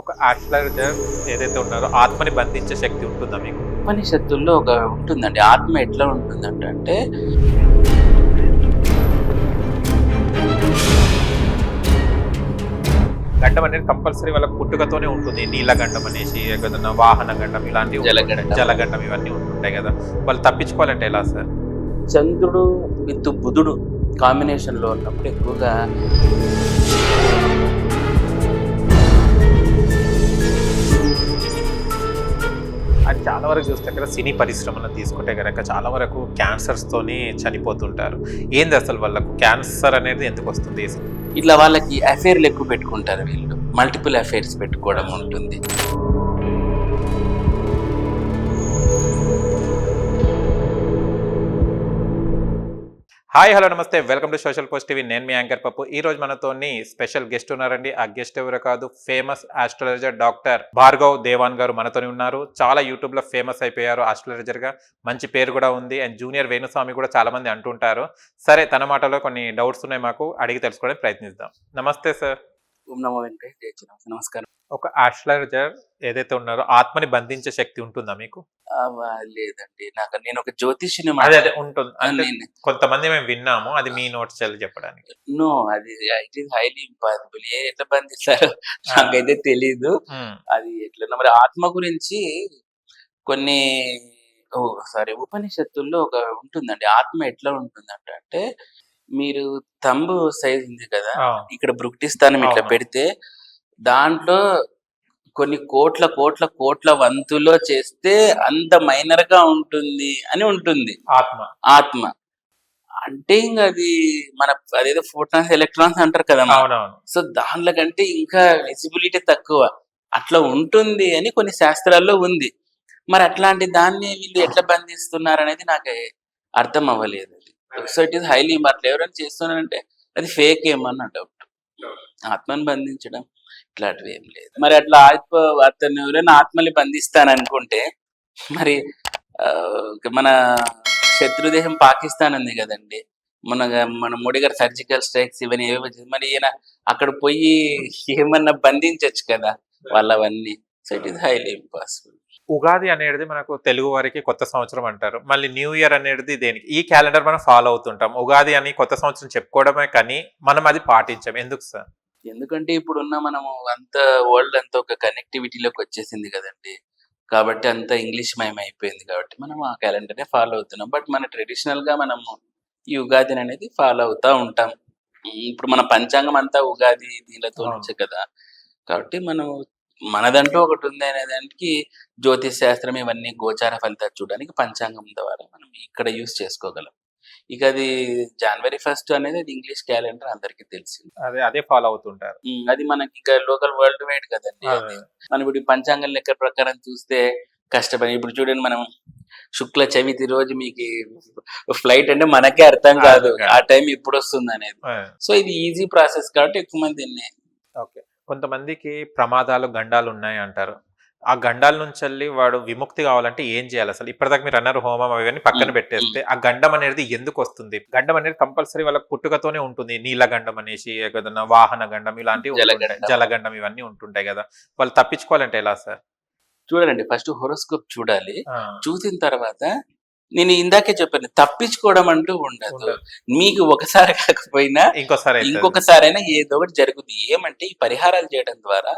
ఒక ఆస్ట్రాలజర్ ఏదైతే ఉన్నారో ఆత్మని బంధించే శక్తి ఉంటుందా మీకు? ఉపనిషత్తుల్లో ఒక ఉంటుందండి. ఆత్మ ఎట్లా ఉంటుందంటే గండం అనేది కంపల్సరీ వాళ్ళ పుట్టుకతోనే ఉంటుంది. నీలగండం అనేసి ఏదైనా వాహన గండం ఇలాంటివి జలగండం. జలగండం ఇవన్నీ ఉంటుంటాయి కదా. వాళ్ళు తప్పించుకోవాలంటే ఎలా సార్? చంద్రుడు విత్ బుధుడు కాంబినేషన్ లో ఉన్నప్పుడు ఎక్కువగా అది చాలా వరకు చూస్తే కదా సినీ పరిశ్రమలను తీసుకుంటే కనుక చాలా వరకు క్యాన్సర్స్ తోని చనిపోతుంటారు. ఏంది అసలు వాళ్ళకు క్యాన్సర్ అనేది ఎందుకు వస్తుంది? ఇట్లా వాళ్ళకి అఫైర్లు ఎక్కువ పెట్టుకుంటారు. వీళ్ళు మల్టిపుల్ అఫైర్స్ పెట్టుకోవడం ఉంటుంది. హాయ్ హలో నమస్తే, welcome to social post TV. నేను మీ యాంకర్ పప్పు. ఈ రోజు మనతోని స్పెషల్ గెస్ట్ ఉన్నారండి. ఆ గెస్ట్ ఎవరు కాదు, ఫేమస్ ఆస్ట్రాలజర్ డాక్టర్ భార్గవ్ దేవాన్ గారు మనతోని ఉన్నారు. చాలా యూట్యూబ్ లో ఫేమస్ అయిపోయారు ఆస్ట్రాలజర్ గా. మంచి పేరు కూడా ఉంది. అండ్ జూనియర్ వేణుస్వామి కూడా చాలా మంది అంటుంటారు. సరే, తన మాటలో కొన్ని డౌట్స్ ఉన్నాయి, మాకు అడిగి తెలుసుకోవడానికి ప్రయత్నిద్దాం. నమస్తే సార్. ఓం నమో వెంకటేశ్. జై శ్రీరామ్. నమస్కారం. ఒక ఆస్ట్రాలజర్ ఏదైతే ఉన్నారో ఆత్మని బంధించే శక్తి ఉంటుందా మీకు? లేదండి, నేను ఒక జ్యోతిష్యుని అదే ఉంటుంది అంటే కొంతమంది మేము విన్నాము. అది మీ నోట్స్ చెప్పడానికి. నో, అది ఇట్ ఈస్ హైలీ ఇంపాసిబుల్. ఎట్లా బంధిస్తారు నాకైతే తెలీదు. అది ఎట్లా మరి ఆత్మ గురించి కొన్ని ఉపనిషత్తుల్లో ఒక ఉంటుందండి. ఆత్మ ఎట్లా ఉంటుందంటే మీరు తంబు సైజ్ ఉంది కదా, ఇక్కడ బృక్టిస్థానం ఇట్లా పెడితే దాంట్లో కొన్ని కోట్ల కోట్ల కోట్ల వంతులో చేస్తే అంత మైనర్ గా ఉంటుంది అని ఉంటుంది ఆత్మ. అంటే ఇంకా అది మన అదేదో ఫోటాన్స్ ఎలక్ట్రాన్స్ అంటారు కదా. సో దాంట్లో కంటే ఇంకా విజిబిలిటీ తక్కువ అట్లా ఉంటుంది అని కొన్ని శాస్త్రాల్లో ఉంది. మరి అట్లాంటి దాన్ని వీళ్ళు ఎట్లా బంధిస్తున్నారు అనేది నాకు అర్థం అవ్వలేదు. సో ఇట్ ఈస్ హైలీ అట్లా ఎవరైనా చేస్తున్నారంటే అది ఫేక్ ఏమన్నా డౌట్. ఆత్మను బంధించడం ఇట్లాంటివి ఏం లేదు. మరి అట్లా అతను ఎవరైనా ఆత్మని బంధిస్తాననుకుంటే మరి మన శత్రుదేశం పాకిస్తాన్ ఉంది కదండి, మన మోడీ గారు సర్జికల్ స్ట్రైక్స్ ఇవన్నీ మరి ఈయన అక్కడ పోయి ఏమన్నా బంధించవచ్చు కదా వాళ్ళవన్నీ. So it is highly impossible. Ugadi అనేది మనకు తెలుగు వారికి కొత్త సంవత్సరం అంటారు. మళ్ళీ న్యూ ఇయర్ అనేది దేనికి? ఈ క్యాలెండర్ మనం ఫాలో అవుతుంటాం. ఉగాది అని కొత్త సంవత్సరం చెప్పుకోవడమే కానీ మనం అది పాటించాం. ఎందుకు సార్? ఎందుకంటే ఇప్పుడున్న మనము అంత వరల్డ్ అంతా ఒక కనెక్టివిటీలోకి వచ్చేసింది కదండి. కాబట్టి అంత ఇంగ్లీష్ మయం అయిపోయింది కాబట్టి మనం ఆ క్యాలెండర్నే ఫాలో అవుతున్నాం. బట్ మన ట్రెడిషనల్ గా మనము ఈ ఉగాది అనేది ఫాలో అవుతా ఉంటాం. ఇప్పుడు మన పంచాంగం అంతా ఉగాది దీనితో నుంచే కదా. కాబట్టి మనం మనదంటూ ఒకటి ఉంది అనే దానికి జ్యోతిష్ శాస్త్రం ఇవన్నీ గోచార ఫలితాలు చూడడానికి పంచాంగం ద్వారా మనం ఇక్కడ యూజ్ చేసుకోగలం. ఇక అది జనవరి 1 అనేది అది ఇంగ్లీష్ క్యాలెండర్ అందరికీ తెలిసింది. అదే ఫాలో అవుతుంటారు. అది మనకి ఇంకా లోకల్ వరల్డ్ వైడ్ కదండి. మనం ఇప్పుడు పంచాంగం లెక్క ప్రకారం చూస్తే కష్టపడి ఇప్పుడు చూడండి, మనం శుక్ల చవితి రోజు మీకు ఫ్లైట్ అంటే మనకే అర్థం కాదు ఆ టైం ఎప్పుడు వస్తుంది అనేది. సో ఇది ఈజీ ప్రాసెస్ కాబట్టి ఎక్కువ మంది ఓకే. కొంతమందికి ప్రమాదాలు గండాలు ఉన్నాయి అంటారు. ఆ గండాల నుంచి వెళ్ళి వాడు విముక్తి కావాలంటే ఏం చేయాలి అసలు? ఇప్పటిదాకా మీరు అన్నారు హోమం అవన్నీ పక్కన పెట్టేస్తే, ఆ గండం అనేది ఎందుకు వస్తుంది? గండం అనేది కంపల్సరీ వాళ్ళ పుట్టుకతోనే ఉంటుంది. నీలగండం అనేసి ఏదైనా వాహన గండం ఇలాంటివి జలగండం ఇవన్నీ ఉంటుంటాయి కదా. వాళ్ళు తప్పించుకోవాలంటే ఎలా సార్? చూడండి, ఫస్ట్ హోరోస్కోప్ చూడాలి. చూసిన తర్వాత నేను ఇందాకే చెప్పాను, తప్పించుకోవడం అంటూ ఉండదు. మీకు ఒకసారి కాకపోయినా ఇంకొకసారైనా ఏదో ఒకటి జరుగుతుంది. ఏమంటే ఈ పరిహారాలు చేయడం ద్వారా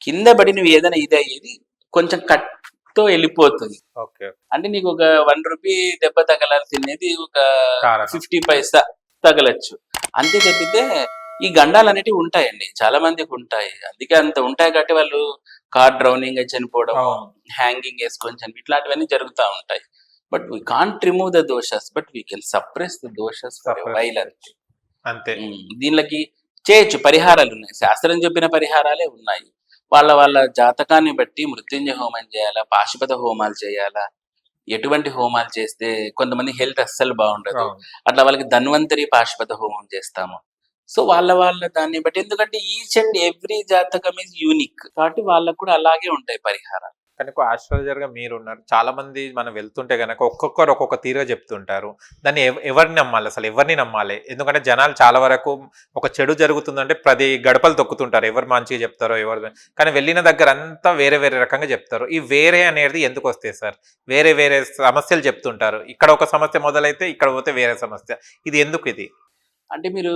కింద పడి నువ్వు ఏదైనా ఇది అయ్యేది కొంచెం కట్తో వెళ్ళిపోతుంది. అంటే నీకు ఒక 1 రూపీ దెబ్బ తగలాల్సింది ఒక 50 పైసా తగలచ్చు అంతే. తప్పితే ఈ గండాలు అనేటివి ఉంటాయండి, చాలా మందికి ఉంటాయి. అందుకే అంత ఉంటాయి కాబట్టి వాళ్ళు కార్ డ్రౌనింగ్ చనిపోవడం, హ్యాంగింగ్ వేసుకొని చనిపి ఇట్లాంటివన్నీ జరుగుతూ ఉంటాయి. But we can't remove the doshas, but we can suppress the doshas for a while అంతే. దీనికి చేయొచ్చు, పరిహారాలు ఉన్నాయి. శాస్త్రం చెప్పిన పరిహారాలే ఉన్నాయి. వాళ్ళ జాతకాన్ని బట్టి మృత్యుంజయ హోమం చేయాలా, పాశుపత హోమాలు చేయాలా, ఎటువంటి హోమాలు చేస్తే కొంతమంది హెల్త్ అస్సలు బాగుండదు, అట్లా వాళ్ళకి ధన్వంతరి పాశుపత హోమం చేస్తాము. సో వాళ్ళ దాన్ని బట్టి, ఎందుకంటే ఈచ్ అండ్ ఎవ్రీ జాతకం ఈజ్ యూనిక్ కాబట్టి వాళ్ళకు కూడా అలాగే ఉంటాయి పరిహారాలు. కానీ ఒక ఆస్ట్రాలజర్‌గా మీరున్నారు. చాలా మంది మనం వెళ్తుంటే గనక ఒక్కొక్కరు ఒక్కొక్క తీరుగా చెప్తుంటారు. దాన్ని ఎవరిని నమ్మాలి అసలు? ఎవరిని నమ్మాలి? ఎందుకంటే జనాలు చాలా వరకు ఒక చెడు జరుగుతుందంటే 10 గడపలు తొక్కుతుంటారు. ఎవరు మంచిగా చెప్తారో ఎవరు కానీ వెళ్ళిన దగ్గర అంతా వేరే వేరే రకంగా చెప్తారు. ఈ వేరే అనేది ఎందుకొస్తాయి సార్? వేరే వేరే సమస్యలు చెప్తుంటారు. ఇక్కడ ఒక సమస్య మొదలైతే ఇక్కడ పోతే వేరే సమస్య. ఇది ఎందుకు ఇది? అంటే మీరు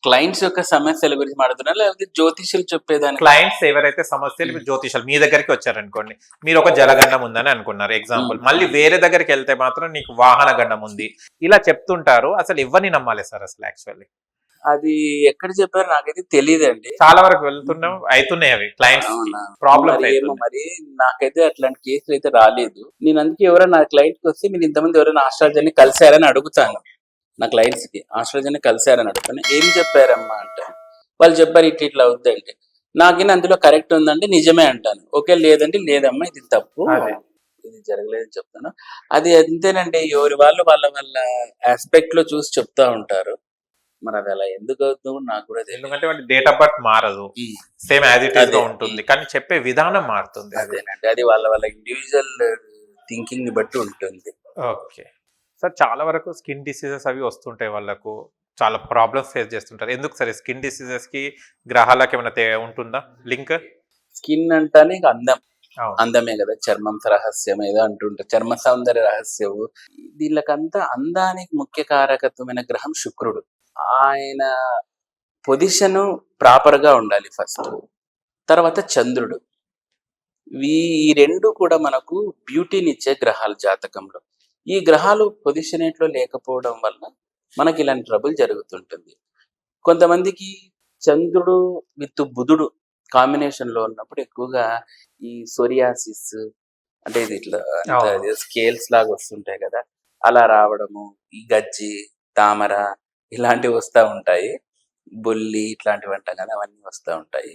క్లయింట్స్ యొక్క సమస్యల గురించి మాట్లాడుతున్నారా? లేకపోతే జ్యోతిష్యులు చెప్పేదాని క్లయింట్స్ ఎవరైతే సమస్యలు ఇప్పుడు జ్యోతిషాలు మీ దగ్గరికి వచ్చారనుకోండి. మీరు ఒక జలగండం ఉందని అనుకున్నారు ఎగ్జాంపుల్. మళ్ళీ వేరే దగ్గరికి వెళ్తే మాత్రం నీకు వాహన గండం ఉంది. ఇలా చెప్తుంటారు. అసలు ఎవరిని నమ్మాలి సార్ అసలు యాక్చువల్లీ? అది ఎక్కడ చెప్పారో నాకైతే తెలియదండి. చాలా వరకు వెళ్తున్నాం అయితున్నాయి అవి క్లయింట్స్ అవునా? ప్రాబ్లమ్స్ మరి ఏమో మరి నాకైతే అట్లాంటి కేసులు అయితే రాలేదు. నేను అందుకే ఎవరైనా నా క్లయింట్ కి వస్తే మీరు ఇంతమంది ఎవరైనా ఆస్ట్రాలజర్ని కలిశారని అడుగుతాను. నా క్లయింట్స్ కి ఆస్ట్రాలజర్ని కలిశారని అడుగుతాను. ఏం చెప్పారమ్మా అంటే వాళ్ళు చెప్పారు ఇట్లా ఇట్లా అవుద్దంటే నాకైనా అందులో కరెక్ట్ ఉందంటే నిజమే అంటాను. ఓకే లేదంటే లేదమ్మా ఇది తప్పు, అదే. ఇది జరగలేదని చెప్తాను. అది అంతేనండి. ఎవరి వాళ్ళు వాళ్ళ వాళ్ళ ఆస్పెక్ట్ లో చూసి చెప్తా ఉంటారు. మరి అది అలా ఎందుకు అవుతుందో నాకు కూడా తెలియదు. ఎందుకంటే వాటి డేట్ ఆఫ్ బర్త్ మారదు. సేమ్ యాజ్ ఇట్ ఈస్ గా ఉంటుంది. కానీ చెప్పే విధానం మారుతుంది. అదేనండి. అది వాళ్ళ వాళ్ళ ఇండివిజువల్ థింకింగ్ ని బట్టి ఉంటుంది. ఓకే. సార్ చాలా వరకు స్కిన్ డిసీజెస్ అవి వస్తుంటాయి వాళ్ళకు. చాలా ప్రాబ్లమ్స్ ఫేస్ చేస్తుంటారు. ఎందుకు సార్ స్కిన్ డిసీజెస్ కి గ్రహాలకు ఏమైనా ఉంటుందా లింక్? స్కిన్ అంటానే ఇక అందం. అవును. అందమే కదా, చర్మం రహస్యం ఏదో అంటుంటారు, చర్మ సౌందర్య రహస్యం. దీనికంతా అందానికి ముఖ్య కారకత్వమైన గ్రహం శుక్రుడు. ఆయన పొజిషన్ ప్రాపర్ గా ఉండాలి ఫస్ట్. తర్వాత చంద్రుడు. ఈ రెండు కూడా మనకు బ్యూటీనిచ్చే గ్రహాలు జాతకంలో. ఈ గ్రహాలు పొజిషనేట్లో లేకపోవడం వల్ల మనకి ఇలాంటి ట్రబుల్ జరుగుతుంటుంది. కొంతమందికి చంద్రుడు విత్ బుధుడు కాంబినేషన్ లో ఉన్నప్పుడు ఎక్కువగా ఈ సోరియాసిస్ అంటే ఇది ఇట్లా స్కేల్స్ లాగా వస్తుంటాయి కదా, అలా రావడము, ఈ గజ్జి తామర ఇలాంటివి వస్తూ ఉంటాయి. బొల్లి ఇట్లాంటివి అంటాం కదా, అవన్నీ వస్తూ ఉంటాయి.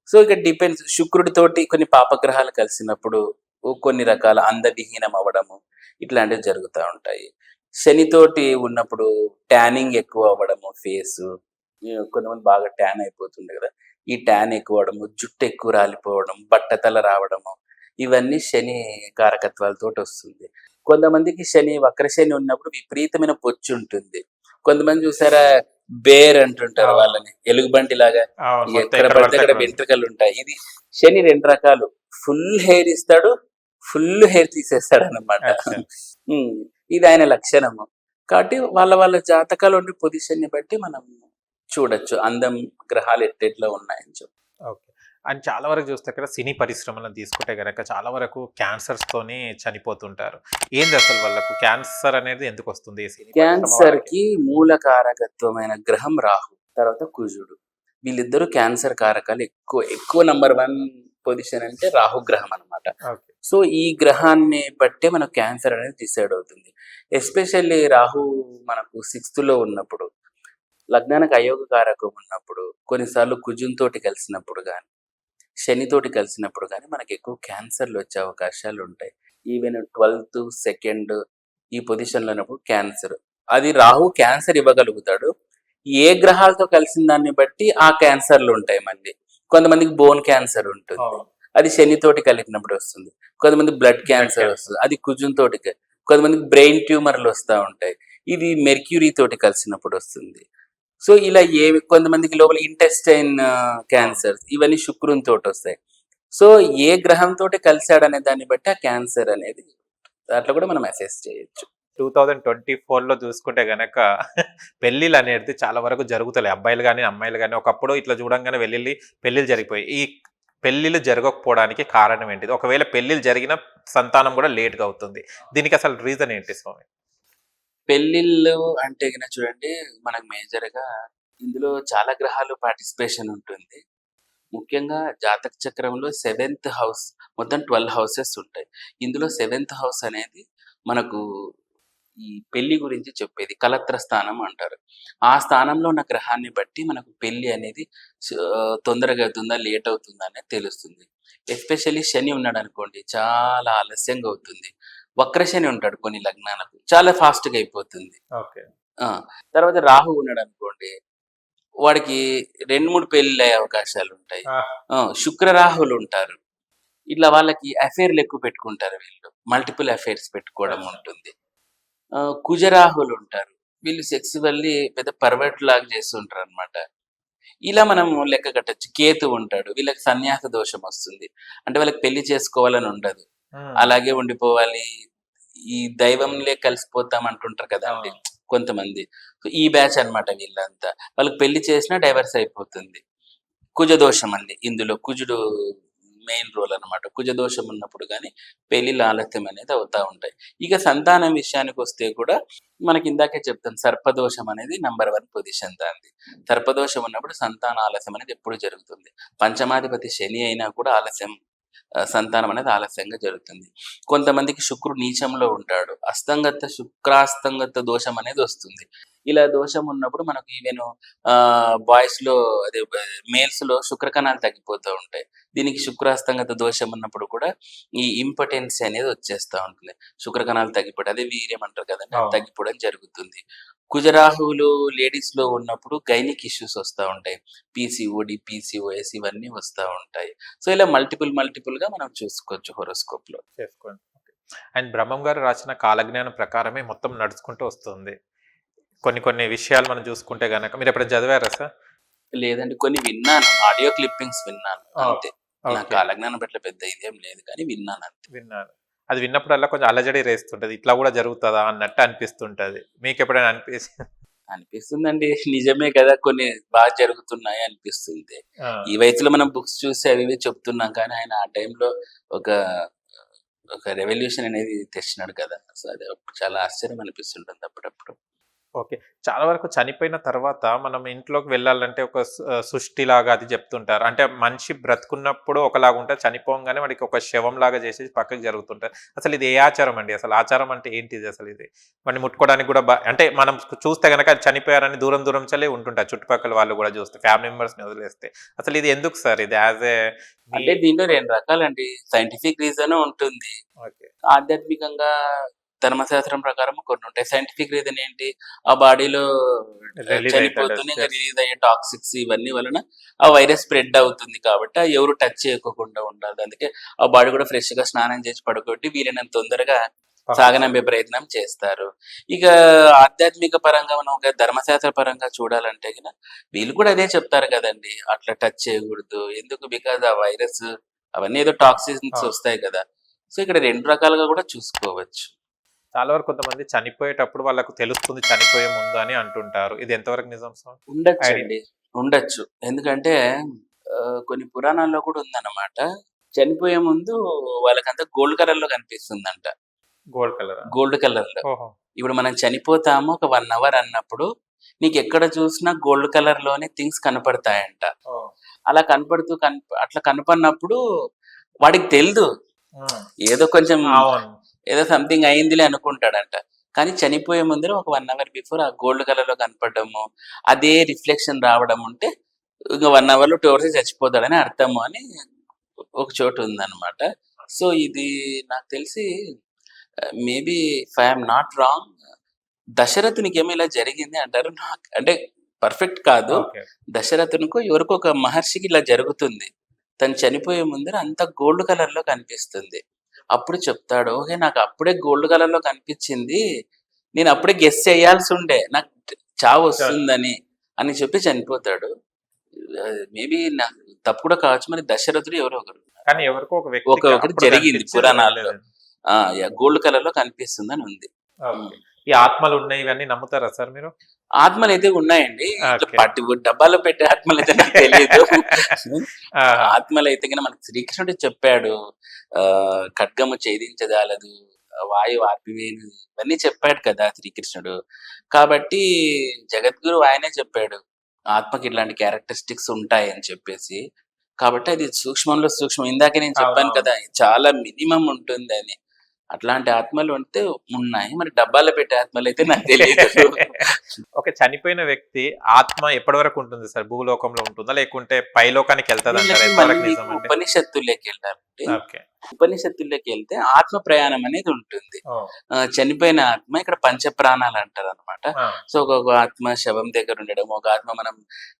సో ఇక డిపెండ్స్. శుక్రుడితోటి కొన్ని పాపగ్రహాలు కలిసినప్పుడు కొన్ని రకాల అందవిహీనం అవ్వడము ఇట్లాంటివి జరుగుతూ ఉంటాయి. శనితోటి ఉన్నప్పుడు ట్యానింగ్ ఎక్కువ అవ్వడము, ఫేసు కొంతమంది బాగా ట్యాన్ అయిపోతుంది కదా, ఈ ట్యాన్ ఎక్కువ అవడము, జుట్టు ఎక్కువ రాలిపోవడం, బట్టతల రావడము, ఇవన్నీ శని కారకత్వాలతో వస్తుంది. కొంతమందికి శని వక్ర శని ఉన్నప్పుడు విపరీతమైన బొచ్చు ఉంటుంది. కొంతమంది చూసారా బేర్ అంటుంటారు వాళ్ళని, ఎలుగుబంటి లాగా ఎక్కడ పడితే అక్కడ వెంట్రుకలు ఉంటాయి. ఇది శని రెండు రకాలు. ఫుల్ హెయిర్ ఇస్తాడు, ఫుల్ హెయిర్ తీసేస్తాడు అన్నమాట. ఇది ఆయన లక్షణము. కాబట్టి వాళ్ళ వాళ్ళ జాతకాలు ఉండే పొజిషన్ ని బట్టి మనం చూడొచ్చు అందం గ్రహాలు ఎట్టెట్లా ఉన్నాయని చెప్పి. ఓకే. అండ్ చాలా వరకు చూస్తే ఇక్కడ సినీ పరిశ్రమలను తీసుకుంటే గనక చాలా వరకు క్యాన్సర్స్ తోని చనిపోతుంటారు. ఏంది అసలు వాళ్ళకు క్యాన్సర్ అనేది ఎందుకు వస్తుంది? క్యాన్సర్ కి మూల కారకత్వమైన గ్రహం రాహు, తర్వాత కుజుడు. వీళ్ళిద్దరూ క్యాన్సర్ కారకాలు ఎక్కువ నంబర్ 1 పొజిషన్ అంటే రాహు గ్రహం అనమాట. సో ఈ గ్రహాన్ని బట్టే మనకు క్యాన్సర్ అనేది డిసైడ్ అవుతుంది. ఎస్పెషల్లీ రాహు మనకు 6th లో ఉన్నప్పుడు, లగ్నానికి అయోగ కారకం ఉన్నప్పుడు, కొన్నిసార్లు కుజునితోటి కలిసినప్పుడు కానీ శనితోటి కలిసినప్పుడు కానీ మనకి ఎక్కువ క్యాన్సర్లు వచ్చే అవకాశాలు ఉంటాయి. ఈవెన్ 12th 2nd ఈ పొజిషన్లో ఉన్నప్పుడు క్యాన్సర్, అది రాహు క్యాన్సర్ ఇవ్వగలుగుతాడు. ఏ గ్రహాలతో కలిసిన దాన్ని బట్టి ఆ క్యాన్సర్లు ఉంటాయి. మళ్ళీ కొంతమందికి బోన్ క్యాన్సర్ ఉంటుంది, అది శనితోటి కలిపినప్పుడు వస్తుంది. కొంతమంది బ్లడ్ క్యాన్సర్ వస్తుంది, అది కుజునితోటి. కొంతమందికి బ్రెయిన్ ట్యూమర్లు వస్తూ ఉంటాయి, ఇది మెర్క్యూరీ తోటి కలిసినప్పుడు వస్తుంది. సో ఇలా కొంతమందికి లోపల ఇంటెస్టైన్ క్యాన్సర్స్, ఇవన్నీ శుక్రుని తోటి వస్తాయి. సో ఏ గ్రహంతో కలిశాడనే దాన్ని బట్టి ఆ క్యాన్సర్ అనేది దాంట్లో కూడా మనం అసెస్ చేయొచ్చు. 2024లో చూసుకుంటే గనక పెళ్ళిళ్ళు అనేది చాలా వరకు జరుగుతలే. అబ్బాయిలు కానీ అమ్మాయిలు కానీ ఒకప్పుడు ఇట్లా చూడంగానే పెళ్ళిళ్ళు జరిగిపోయి. ఈ పెళ్ళిళ్ళు జరగకపోవడానికి కారణం ఏంటిది? ఒకవేళ పెళ్ళిళ్ళు జరిగిన సంతానం కూడా లేట్గా అవుతుంది. దీనికి అసలు రీజన్ ఏంటి స్వామి? పెళ్ళిళ్ళు అంటే కనుక చూడండి, మనకు మేజర్గా ఇందులో చాలా గ్రహాలు పార్టిసిపేషన్ ఉంటుంది. ముఖ్యంగా జాతక చక్రంలో 7th హౌస్, మొత్తం 12 హౌసెస్ ఉంటాయి. ఇందులో 7th హౌస్ అనేది మనకు ఈ పెళ్లి గురించి చెప్పేది, కలత్ర స్థానం అంటారు. ఆ స్థానంలో ఉన్న గ్రహాన్ని బట్టి మనకు పెళ్లి అనేది తొందరగా అవుతుందా లేట్ అవుతుందా అనేది తెలుస్తుంది. ఎస్పెషల్లీ శని ఉన్నాడు అనుకోండి చాలా ఆలస్యంగా అవుతుంది. వక్ర శని ఉంటాడు కొన్ని లగ్నాలకు, చాలా ఫాస్ట్గా అయిపోతుంది. తర్వాత రాహు ఉన్నాడు అనుకోండి, వాడికి 2-3 పెళ్ళిళ్ళు అయ్యే అవకాశాలు ఉంటాయి. శుక్ర రాహులు ఉంటారు, ఇట్లా వాళ్ళకి అఫైర్లు ఎక్కువ పెట్టుకుంటారు వీళ్ళు. మల్టిపుల్ అఫైర్స్ పెట్టుకోవడం అచ్చా. ఉంటుంది. కుజరాహులు ఉంటారు. వీళ్ళు సెక్సువల్లీ పెద్ద పర్వర్ట్ లాగా చేస్తుంటారనమాట. ఇలా మనం లెక్క కట్టొచ్చు. కేతు ఉంటాడు. వీళ్ళకి సన్యాస దోషం వస్తుంది. అంటే వాళ్ళకి పెళ్లి చేసుకోవాలని ఉండదు. ఉమ్. అలాగే ఉండిపోవాలి. ఈ దైవంలే కలిసిపోతాం అంటుంటారు కదండీ అవును. కొంతమంది. సో, ఈ బ్యాచ్ అన్నమాట వీళ్ళంతా. వాళ్ళకి పెళ్లి చేసినా డైవర్స్ అయిపోతుంది. కుజదోషం అండి ఇందులో. కుజుడు మెయిన్ రోల్ అన్నమాట. కుజదోషం ఉన్నప్పుడు గాని పెళ్లిళ్ళు ఆలస్యం అనేది అవుతా ఉంటాయి. ఇక సంతానం విషయానికొస్తే కూడా మనకి ఇందాకే చెప్తాను, సర్పదోషం అనేది నంబర్ 1 పొజిషన్ దానిది. సర్పదోషం ఉన్నప్పుడు సంతాన ఆలస్యం అనేది ఎప్పుడు జరుగుతుంది. పంచమాధిపతి శని అయినా కూడా ఆలస్యం, సంతానం అనేది ఆలస్యంగా జరుగుతుంది. కొంతమందికి శుక్రుడు నీచంలో ఉంటాడు. అస్తంగత శుక్రాస్తంగత దోషం అనేది వస్తుంది. ఇలా దోషం ఉన్నప్పుడు మనకు ఈవెన్ బాయ్స్‌లో అదే మేల్స్‌లో శుక్రకణాలు తగ్గిపోతూ ఉంటాయి. దీనికి శుక్రాస్తంగత దోషం ఉన్నప్పుడు కూడా ఈ ఇంపార్టెన్సీ అనేది వచ్చేస్తా ఉంటుంది. శుక్రకణాలు తగ్గిపోవడం, అదే వీర్యం అంటారు కదండీ, అది అవును. తగ్గిపోవడం జరుగుతుంది. కుజరాహువులు లేడీస్‌లో ఉన్నప్పుడు గైనిక్ ఇష్యూస్ వస్తా ఉంటాయి. పీసీఓడి, పీసీఓఎస్ ఇవన్నీ వస్తా ఉంటాయి. సో, ఇలా మల్టిపుల్‌గా మనం చూసుకోవచ్చు హోరోస్కోప్‌లో. చేసుకోండి. ఓకే. అండ్ బ్రహ్మం గారు రాసిన కాలజ్ఞానం ప్రకారమే మొత్తం నడుచుకుంటూ వస్తుంది. కొన్ని కొన్ని విషయాలు మనం చూసుకుంటే గనక మీరు ఎప్పుడైనా చదివారా సార్? లేదండి, కొన్ని విన్నాను. ఆడియో క్లిప్పింగ్స్ విన్నాను అంతే. నా ఓకే. కాలజ్ఞానం పట్ల పెద్ద ఇదేం లేదు కానీ విన్నాను అంతే. విన్నాను. అది విన్నప్పుడల్లా కొంచెం అలజడి రేస్తుంటది. ఇట్లా కూడా జరుగుతదా అన్నట్టు అనిపిస్తుంటది. మీకెప్పుడైనా అనిపిస్తుందండి. నిజమే కదా! కొన్ని బాగా జరుగుతున్నాయి అనిపిస్తుంది. ఆ! ఈ వయసులో మనం బుక్స్ చూసి అవి ఇవి చెప్తున్నాం కానీ ఆయన ఆ టైంలో ఒక ఒక రెవల్యూషన్ అనేది తెచ్చినాడు కదా! సో, అది చాలా ఆశ్చర్యం అనిపిస్తుంటుంది అప్పుడప్పుడు. ఓకే. చాలా వరకు చనిపోయిన తర్వాత మనం ఇంట్లోకి వెళ్ళాలంటే ఒక సుష్టిలాగా అది చెప్తుంటారు. అంటే మనిషి బ్రతుకున్నప్పుడు ఒకలాగుంటది. చనిపోంగానే వాడికి ఒక శవంలాగా చేసేసి పక్కకి జరుగుతుంటారు. అసలు ఇది ఏ ఆచారం అండి? అసలు ఆచారం అంటే ఏంటిది అసలిది? వాడిని ముట్టుకోవడానికి కూడా అంటే మనం చూస్తే గనక చనిపోయారని దూరం దూరం చలే ఉంటుంటారు. చుట్టుపక్కల వాళ్ళు కూడా చూస్తే ఫ్యామిలీ మెంబర్స్‌ని వదిలేస్తే. అసలు ఇది ఎందుకు సార్ ఇది యాస్ ఏ మీ అంటే దీంట్లో 2 రకాలండి. సైంటిఫిక్ రీజన్ ఉంటుంది. ఓకే. ఆధ్యాత్మికంగా ధర్మశాస్త్రం ప్రకారం కొన్ని ఉంటాయి. సైంటిఫిక్ రీజన్ ఏంటి? ఆ బాడీలో రిలీజ్ అయితాడు. చనిపోతూనే రిలీజ్ అయ్యే టాక్సిక్స్ ఇవన్నీ వలన ఆ వైరస్ స్ప్రెడ్ అవుతుంది కాబట్టి ఎవరు టచ్ చేయకోకుండా ఉండాలి. అందుకే ఆ బాడీ కూడా ఫ్రెష్‌గా స్నానం చేసి పడుకోబెట్టి వీలైనంత తొందరగా సాగనంపే ప్రయత్నం చేస్తారు. ఇక ఆధ్యాత్మిక పరంగా మనం ఒక ధర్మశాస్త్ర పరంగా చూడాలంటే గిన వీళ్ళు కూడా అదే చెప్తారు కదండీ! అట్లా టచ్ చేయకూడదు. ఎందుకు? బికాజ్ ఆ వైరస్ అవన్నీ ఏదో టాక్సిన్స్ అవును. వస్తాయి కదా! సో, ఇక్కడ 2 రకాలుగా కూడా చూసుకోవచ్చు. చాలా వరకు కొంతమంది చనిపోయేటప్పుడు వాళ్ళకు తెలుస్తుంది చనిపోయే ముందు అని అంటుంటారు. ఇది ఎంతవరకు నిజం సార్? ఐడియా. ఉండొచ్చండి. ఉండొచ్చు. ఎందుకంటే కొన్ని పురాణాల్లో కూడా ఉందన్నమాట. చనిపోయే ముందు వాళ్ళకంతా గోల్డ్ కలర్‌లో కనిపిస్తుందంట. గోల్డ్ కలరా? గోల్డ్ కలర్‌లో. ఓహో! ఇప్పుడు మనం చనిపోతాము ఒక 1 అవర్ అన్నప్పుడు నీకెక్కడ చూసినా గోల్డ్ కలర్‌లోనే థింగ్స్ కనపడతాయంట. ఓహ్! అలా కనపడుతూ అట్లా కనపడినప్పుడు వాడికి తెలీదు. హ్మ్. ఏదో కొంచెం అవును. ఏదో సంథింగ్ అయిందిలే అనుకుంటాడంట. కానీ చనిపోయే ముందర ఒక 1 అవర్ బిఫోర్ ఆ గోల్డ్ కలర్‌లో కనపడడము, అదే రిఫ్లెక్షన్ రావడం ఉంటే ఇంక 1 అవర్‌లో 2 అవర్స్‌లో చచ్చిపోతాడని అర్థము అని ఒక చోట ఉందన్నమాట. సో, ఇది నాకు తెలిసి maybe if I am not wrong దశరథునికేమో ఇలా జరిగింది అంటారు. అంటే పర్ఫెక్ట్ కాదు. ఓకే. దశరథునికో ఎవరికో ఒక మహర్షికి ఇలా జరుగుతుంది. తను చనిపోయే ముందర అంతా గోల్డ్ కలర్‌లో కనిపిస్తుంది. అప్పుడు చెప్తాడు, "ఓకే. నాకు అప్పుడే గోల్డ్ కలర్‌లో కనిపించింది. నేను అప్పుడే గెస్ చేయాల్సుండే. నాకు చావొస్తుందని" అని చెప్పి చనిపోతాడు. మేబీ నాకు తప్పు కూడా కావచ్చు. మరి దశరథుడు ఎవరో ఒకరు. కానీ ఎవరికో ఒక వ్యక్తికి ఒకటి అప్పుడు జరిగింది కనిపించి పురాణాల్లో. వెళ్ళలేదు. యాహ్! గోల్డ్ కలర్‌లో కనిపిస్తుందని ఉంది. హ్మ్. ఓకే. ఈ ఆత్మలున్నాయి ఇవన్నీ నమ్ముతారా సార్ మీరు? ఆత్మలైతే ఉన్నాయండి. ఇట్లా ఓకే. డబ్బాలో పెట్టే ఆత్మలైతే నాకు తెలీదు. ఆహా! ఆత్మలైతే గిన మనకు శ్రీకృష్ణుడే చెప్పాడు. ఖడ్గము ఛేదించజాలదు, వాయువు ఆర్పివేయను ఇవన్నీ చెప్పాడు కదా శ్రీకృష్ణుడు. కాబట్టి జగద్గురువు ఆయనే చెప్పాడు. ఆత్మకి ఇట్లాంటి క్యారెక్టరిస్టిక్స్ ఉంటాయని చెప్పేసి. కాబట్టి అది సూక్ష్మంలో సూక్ష్మం. ఇందాకే నేను చెప్పాను అవునవును. కదా! చాలా మినిమమ్ ఉంటుందని. అట్లాంటి ఆత్మలు ఉంటే ఉన్నాయి. మరి డబ్బాలో పెట్టే ఆత్మలైతే నాకు తెలీదు. ఓకే. చనిపోయిన వ్యక్తి ఆత్మ ఎప్పటి వరకు ఉంటుంది సార్? భూలోకంలో ఉంటుందా? లేకుంటే పైలోకానికి ఎళ్తదంటారా? వీళ్ళకి మళ్ళీ ఎంతవరకు మీకు నిజమండి? ఉపనిషత్తుల్లోకెళ్ళాలంటే, ఓకే. ఉపనిషత్తుల్లోకెళ్తే ఆత్మ ప్రయాణం అనేది ఉంటుంది. ఓహ్! చనిపోయిన ఆత్మ ఇక్కడ పంచప్రాణాలు అంటారనమాట. ఆ! సో, ఒక ఆత్మ శవం దగ్గర ఉండడం, ఒక ఆత్మ మనం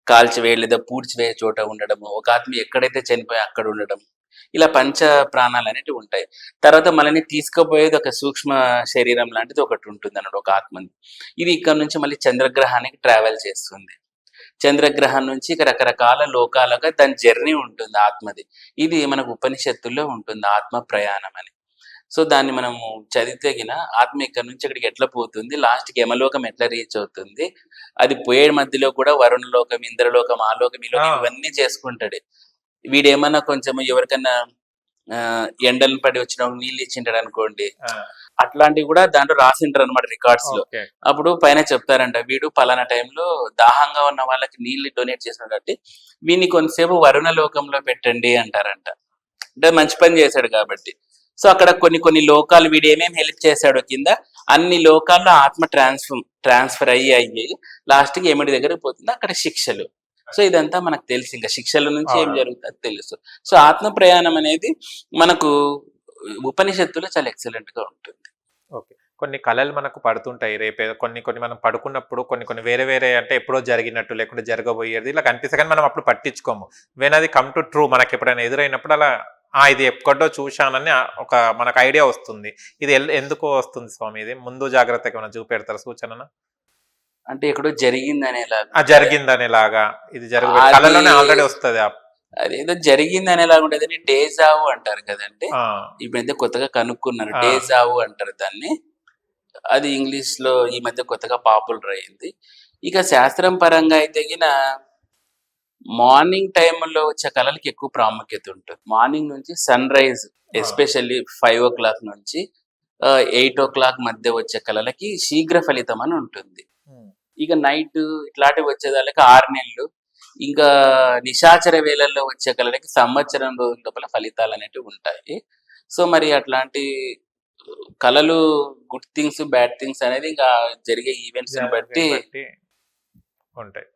కాల్చివేయ లేదా పూడ్చివేయ చోట ఉండడము, ఒక ఆత్మ ఎక్కడైతే చనిపోయామో అక్కడ ఉండడం. ఇలా పంచ ప్రాణాలు అనేటివి ఉంటాయి. తర్వాత మనల్ని తీసుకుపోయేది ఒక సూక్ష్మ శరీరం లాంటిది ఒకటి ఉంటుంది అన్నమాట, ఒక ఆత్మని. ఇది ఇక్కడ నుంచి మళ్ళీ చంద్రగ్రహానికి ట్రావెల్ చేస్తుంది. చంద్రగ్రహం నుంచి ఇక రకరకాల లోకాలుగా దాని జర్నీ ఉంటుంది ఆత్మది. ఇది మనకు ఉపనిషత్తుల్లో ఉంటుంది ఆత్మ ప్రయాణం అని. సో దాన్ని మనము చదివితే గిన ఆత్మ ఇక్కడ నుంచి ఇక్కడికి ఎట్లా పోతుంది, లాస్ట్కి యమలోకం ఎట్లా రీచ్ అవుతుంది, అది పోయే మధ్యలో కూడా వరుణలోకం, ఇంద్రలోకం, ఆ లోకం, ఈ లోకం ఇవన్నీ చేసుకుంటాడు. వీడేమన్నా కొంచెం ఎవరికన్నా ఎండలను పడి వచ్చిన నీళ్ళు ఇచ్చింటాడు అనుకోండి, అట్లాంటివి కూడా దాంట్లో రాసింటారు అనమాట రికార్డ్స్ లో. అప్పుడు పైన చెప్తారంట, వీడు పలానా టైంలో దాహంగా ఉన్న వాళ్ళకి నీళ్లు డొనేట్ చేసిన కాబట్టి వీడిని కొంతసేపు వరుణ లోకంలో పెట్టండి అంటారంట. అంటే మంచి పని చేశాడు కాబట్టి. సో అక్కడ కొన్ని కొన్ని లోకాలు వీడు ఏమేమి హెల్ప్ చేశాడో కింద అన్ని లోకాల్లో ఆత్మ ట్రాన్స్ఫర్ అయ్యి లాస్ట్కి ఏమిటి దగ్గర పోతుంది, అక్కడ శిక్షలు. సో ఇదంతా మనకు తెలుసు, ఇంకా శిక్షల నుంచి ఏం జరుగుతుందో తెలుసు. సో ఆత్మ ప్రయాణం అనేది మనకు ఉపనిషత్తులో చాలా ఎక్సలెంట్ గా ఉంటుంది. ఓకే. కొన్ని కళలు మనకు పడుతుంటాయి రేపే, కొన్ని మనం పడుకున్నప్పుడు కొన్ని వేరే వేరే అంటే ఎప్పుడో జరిగినట్టు లేకుంటే జరగబోయేది ఇలా కనిపిస్తే కానీ మనం అప్పుడు పట్టించుకోము. వెన్ అది కమ్ టు ట్రూ మనకి ఎప్పుడైనా ఎదురైనప్పుడు అలా ఇది ఎక్కడో చూశానని ఒక మనకు ఐడియా వస్తుంది. ఇది ఎందుకు వస్తుంది స్వామి? ఇది ముందు జాగ్రత్తగా ఏమైనా చూపెడతారు సూచన? అంటే ఎక్కడో జరిగిందనేలాగా జరిగిందనేలాగా ఇది కళలోనే ఆల్రెడీ వస్తుంది. అదేదో జరిగిందనేలాగా ఉంటుంది. డేజావు అంటారు కదండి, ఇప్పుడైతే కొత్తగా కనుక్కున్నారు, డేజావు అంటారు దాన్ని. అది ఇంగ్లీష్ లో ఈ మధ్య కొత్తగా పాపులర్ అయింది. ఇక శాస్త్రం పరంగా అయితే గిన మార్నింగ్ టైంలో వచ్చే కళలకి ఎక్కువ ప్రాముఖ్యత ఉంటుంది. మార్నింగ్ నుంచి సన్ రైజ్, ఎస్పెషల్లీ 5 o'clock నుంచి 8 o'clock మధ్య వచ్చే కళలకి శీఘ్ర ఫలితం అని ఉంటుంది. ఇక నైట్ ఇట్లాంటివి వచ్చేదానికి 6 నెలలు, ఇంకా నిశాచర వేళల్లో వచ్చే కళలకి సంవత్సరం రోజుల లోపల ఫలితాలు అనేటివి ఉంటాయి. సో మరి అట్లాంటి కళలు గుడ్ థింగ్స్, బ్యాడ్ థింగ్స్ అనేది ఇంకా జరిగే ఈవెంట్స్ బట్టి ఉంటాయి.